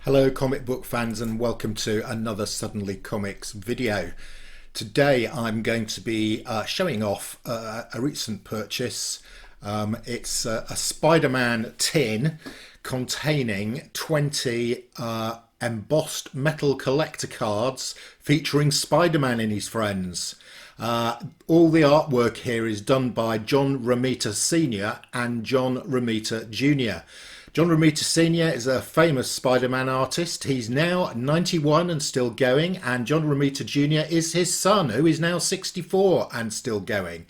Hello comic book fans and welcome to another Suddenly Comics video. Today I'm going to be showing off a recent purchase. It's a Spider-Man tin containing 20 embossed metal collector cards featuring Spider-Man and his friends. All the artwork here is done by John Romita Sr. and John Romita Jr. John Romita Sr. is a famous Spider-Man artist. He's now 91 and still going, and John Romita Jr. is his son, who is now 64 and still going.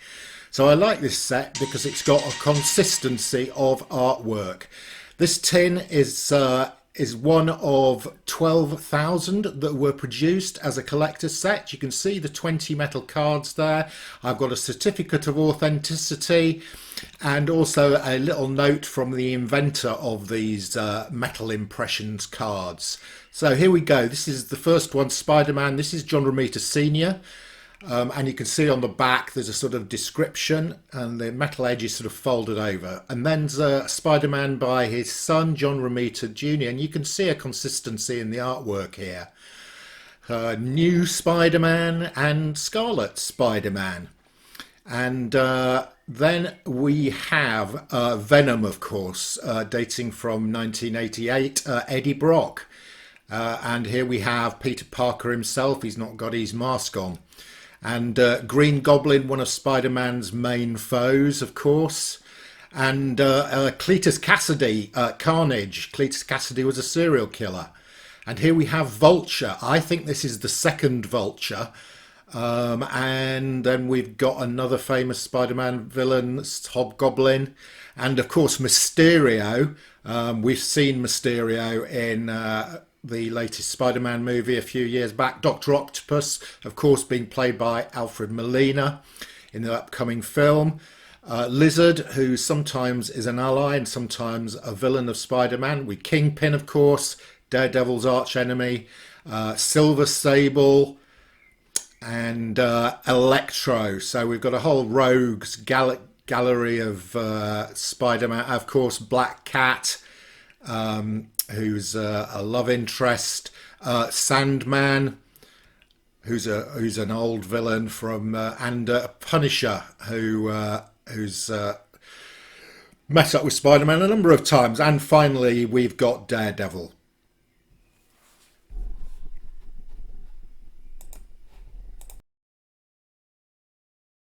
So I like this set because it's got a consistency of artwork. This tin is one of 12,000 that were produced as a collector's set. You can see the 20 metal cards there. I've got a certificate of authenticity and also a little note from the inventor of these metal impressions cards. So here we go. This is the first one, Spider-Man. This is John Romita Sr. And you can see on the back there's a sort of description and the metal edge is sort of folded over. And then there's Spider-Man by his son, John Romita Jr. And you can see a consistency in the artwork here. New Spider-Man and Scarlet Spider-Man. And then we have Venom, of course, dating from 1988, Eddie Brock. And here we have Peter Parker himself. He's not got his mask on. And Green Goblin, one of Spider-Man's main foes, of course. And Cletus Cassidy, Carnage. Cletus Cassidy was a serial killer. And here we have Vulture. I think this is the second Vulture. And then we've got another famous Spider-Man villain, Hobgoblin. And of course Mysterio. We've seen Mysterio in the latest Spider-Man movie a few years back. Dr. Octopus, of course, being played by Alfred Molina in the upcoming film. Lizard, who sometimes is an ally and sometimes a villain of Spider-Man. With Kingpin, of course, Daredevil's archenemy. Silver Sable and Electro. So we've got a whole rogues gallery of Spider-Man. Of course, Black Cat, who's a love interest, Sandman, who's an old villain from, and Punisher, who's met up with Spider-Man a number of times, and finally we've got Daredevil.